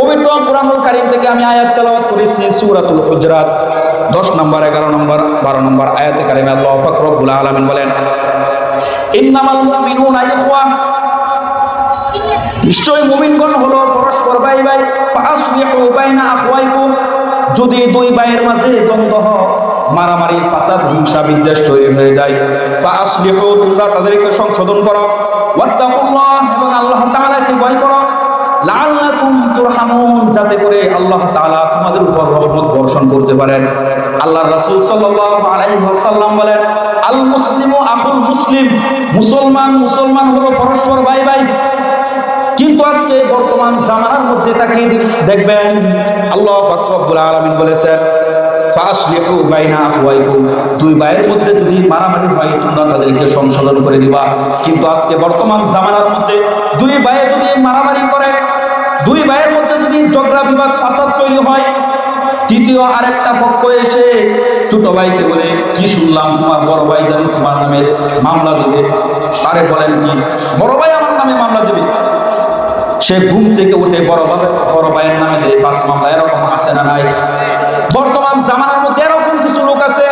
পবিত্র কুরআনুল কারীম থেকে আমি আয়াত তেলাওয়াত করেছি সূরাতুল হুজরাত 10 নম্বর 11 নম্বর 12 নম্বর আয়াতে কারিমে আল্লাহ পাক রব্বুল আলামিন বলেন, ইন্নামাল মুমিনুনা ইখওয়া, নিশ্চয় মুমিনগণ হলো পরস্পর ভাই ভাই। ফাসলিহু বাইনা আখওয়াইকুম, যদি দুই ভাইয়ের মাঝে দ্বন্দ্ব হয়, মারামারি ফাসাদ হিংসা বিদ্বেষ তৈরি হয়ে যায়, ফাসলিহু, তোমরা তাদেরকে সংশোধন করো। ওয়াত্তাকুল্লাহ, এবং আল্লাহ তাআলাকে ভয় করো। লাআল্লাকুম তুরহামুন, যাতে করে আল্লাহ তাআলা তোমাদের উপর রহমত বর্ষণ করতে পারেন। আল্লাহর রাসূল সাল্লাল্লাহু আলাইহি ওয়াসাল্লাম বলেন, আল মুসলিমু আখুল মুসলিম, মুসলমান হলো পরস্পর ভাই ভাই। কিন্তু আজকে বর্তমান জামানার মধ্যে তাকিয়ে দেখবেন, আল্লাহ পাক রব্বুল আলামিন বলেছেন, ফাসলিহু বাইনা আখওয়াইকুম, দুই ভাইয়ের মধ্যে যদি মারামারি হয় তোমরা তাদেরকে সংশোধন করে দিবা। কিন্তু আজকে বর্তমান জামানার মধ্যে দুই ভাই যদি মারামারি করে, দুই ভাইয়ের মধ্যে যদি ঝগড়া বিবাদ ফাসাদ তৈরি হয়, তৃতীয় আরেকটা পক্ষ এসে ছোট ভাইকে বলে, কি শুনলাম তোমার বড় ভাই জানি তোমার নামে মামলা দেবে। আরে বলেন কি, বড় ভাই আমার নামে মামলা দেবে? সে ঘুম থেকে উঠে বড় ভাইয়ের নামে দেয় 5 মামলা। এরকম আছে না নাই? বর্তমান জামানার মধ্যে এরকম কিছু লোক আছে,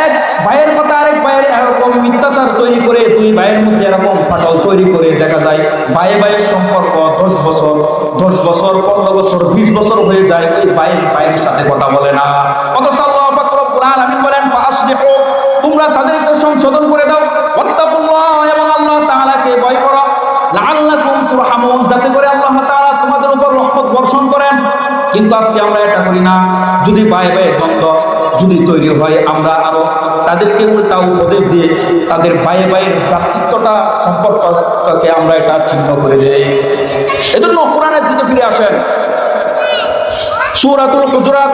এক ভাইয়ের কথা আরেক ভাইয়ের এরকম মিথ্যাচার তৈরি করে, দুই ভাইয়ের মধ্যে এরকম ফাটল তৈরি করে দেখা যায় ভাইয়ের সম্পর্ক 10 বছর 15 বছর 20 বছর হয়ে যায়, ওই ভাইয়ের সাথে কথা বলে না। অথচ আল্লাহ পাক রব্বুল আলামিন বলেন, ফাসলিহু, তোমরা তাদেরকে সংশোধন করে দাও। ওয়াত্তাকুল্লাহ, এবং আল্লাহ তাআলাকে ভয় করো। লাআল্লাকুম তুরহামুন, যাতে করে আল্লাহ তাআলা তোমাদের উপর রহমত বর্ষণ করেন। কিন্তু আজকে আমরা এটা করি না। যদি ভাই দ্বন্দ্ব যদি তৈরি হয়, আমরা আরো তাদেরকে উল্টা উপদেশ দিয়ে তাদের ভাইয়ের ভ্রাতৃত্বটা সম্পর্ককে আমরা এটা ছিন্ন করে দেই। এজন্য কোরআনের দিকে ফিরে আসেন। সূরাতুল হুজরাত,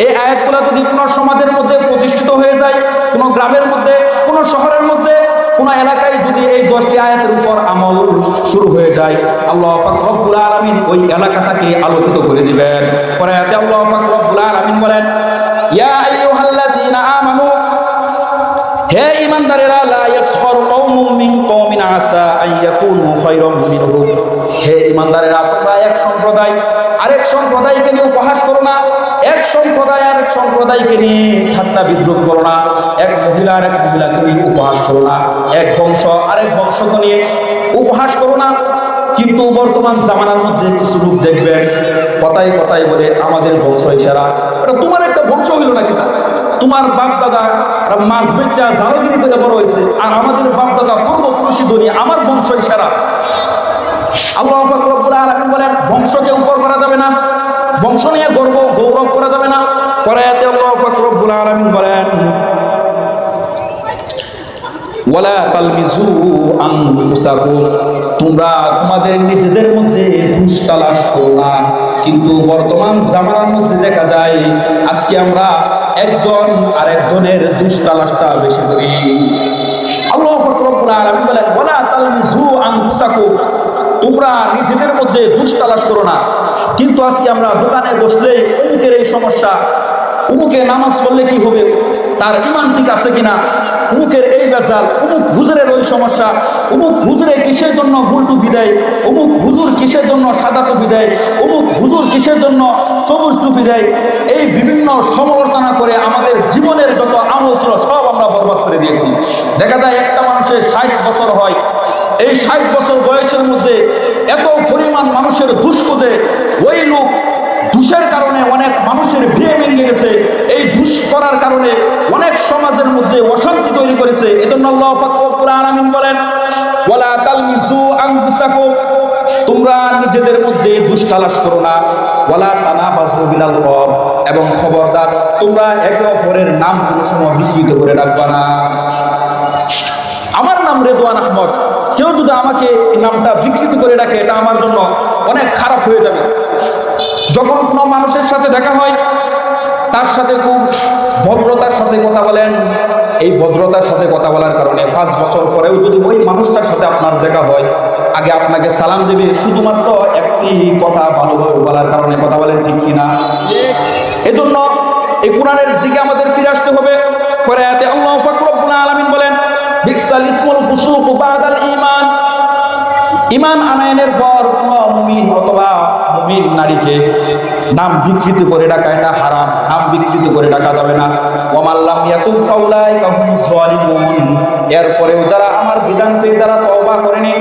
এই আয়াতগুলো যদি কোনো সমাজের মধ্যে প্রতিষ্ঠিত হয়ে যায়, কোনো গ্রামের মধ্যে, কোনো শহরের মধ্যে, কোন এলাকায় যদি এই 10টি আয়াতের উপর আমল শুরু হয়ে যায়, আল্লাহ পাক রব্বুল আলামিন ওই এলাকাটাকে আলোকিত করে দিবেন। পরে আয়াতে আল্লাহ পাক রব্বুল আলামিন বলেন, ইয়া আইয়ুহাল্লাযীনা আমানু, হে ঈমানদারেরা, লা ইয়াসখর কওমুম মিন কওমিন আসা আইয়াকুনু খায়রাম মিনহুম, হে ঈমানদারেরা, তোমরা এক সম্প্রদায় আরেক সম্প্রদায়কে নিয়ে উপহাস করো না, এক সম্প্রদায় আরেক সম্প্রদায়কে নিয়ে ঠাট্টা বিদ্রুপ করো না, এক মহিলা আরেক মহিলাকে নিয়ে উপহাস করো না, এক বংশ আরেক বংশকে নিয়ে উপহাস করো না। কিন্তু বর্তমান জামানার মধ্যে কিছু লোক দেখবেন কথায় কথায় বলে, আমাদের বংশ ইশারা। এটা তোমার একটা বংশ হইল নাকি? তোমার বাপ দাদা মাছ বেচা জালগিরি করে বড় হয়েছে, আর আমাদের বাপ দাদা পূর্বপুরুষী ধনী, আমার বংশ ইশারা। আল্লাহ পাক রব্বুল আলামিন বলেন, বংশকে উপর করা যাবে না, বংশ নিয়ে গৌরব করা যাবে না। পরে আয়াতে আল্লাহ পাক রব্বুল আলামিন বলেন, ওয়ালা তালমিজু আনফুসাকুম, তোমরা তোমাদের নিজেদের মধ্যে দোষ তালাশ করো না। কিন্তু বর্তমান জামানার মধ্যে দেখা যায় আজকে আমরা একজন আরেকজনের দোষ তালাশটা বেশি করি। আল্লাহ পাক রব্বুল আলামিন বলেন, ওয়ালা তালমিজু আনফুসাকুম, তোমরা নিজেদের মধ্যে দোষ তালাশ করো না। কিন্তু আজকে আমরা দোকানে বসলে অমুকের এই সমস্যা, অমুকে নামাজ পড়লে কি হবে, তার ঈমান ঠিক আছে কিনা, অমুকের এই বেজাল, অমুক হুজুরের ওই সমস্যা, অমুক হুজুরে কিসের জন্য ভুল টুপি দেয়, অমুক হুজুর কিসের জন্য সাদা টুপি দেয়, অমুক হুজুর কিসের জন্য সবুজ টুপি দেয়। এই বিভিন্ন সমালোচনা করে আমাদের জীবনের যত আমল ছিল সব আমরা বরবাদ করে দিয়েছি। দেখা যায় একটা মানুষের 60 বছর হয়, এই 60 বছর বয়সের মধ্যে এত পরিমাণ মানুষের দুষ খুঁজে, ওই লোক দুষের কারণে অনেক মানুষের বিয়ে ভেঙে গেছে, এই দুষ করার কারণে অনেক সমাজের মধ্যে অশান্তি তৈরি করেছে। এজন্য আল্লাহ পাক রব্বুল আলামিন বলেন, ওয়ালা তালমিজু আনফুসাকুম, তোমরা নিজেদের মধ্যে দুষ তালাশ করো না। ওয়ালা তানাবাজু বিল আলকাব, এবং খবরদার তোমরা একে অপরের নাম কোনো সময় বিকৃত করে রাখবা না। আমার নাম রেদওয়ান আহমদ, কেউ যদি আমাকে এই নামটা বিকৃত করে রাখে, এটা আমার জন্য অনেক খারাপ হয়ে যাবে। যখন কোনো মানুষের সাথে দেখা হয়, তার সাথে খুব ভদ্রতার সাথে কথা বলেন। এই ভদ্রতার সাথে কথা বলার কারণে 5 বছর পরেও যদি ওই মানুষটার সাথে আপনার দেখা হয়, আগে আপনাকে সালাম দেবে শুধুমাত্র একটি কথা ভালোভাবে বলার কারণে। কথা বলেন ঠিক কিনা? এজন্য এই কোরআনের দিকে আমাদের ফিরে আসতে হবে। পরে আয়াতে আল্লাহ পাক রব্বুল আলামিন বলেন, বিসাল ইসমুল ফুসুক বাদাল ঈমান, ঈমান আনয়নের পর কোন মুমিন অথবা স্বামীর নারীকে নাম বিকৃত করে ডাকা এটা হারাম, নাম বিকৃত করে ডাকা যাবে না। ওয়ামাল্লাম ইয়াতুব ফাউলাইকা হুমুজ জালিমুন, এরপরেও যারা আমার বিধান পেয়ে যারা তওবা করেনি,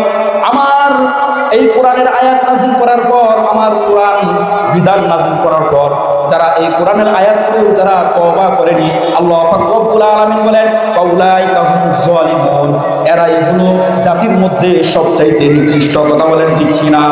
আমার এই কোরআনের আয়াত নাযিল করার পর, আমার কোরআন বিধান নাযিল করার পর যারা এই কোরআনের আয়াত পড়েও যারা তওবা করেনি, আল্লাহ পাক রব্বুল আলামিন বলেন ফাউলাইকা হুমুজ জালিমুন, এরা এগুলো জাতির মধ্যে সবচাইতে নিকৃষ্ট। কথা বলেন ঠিক কিনা?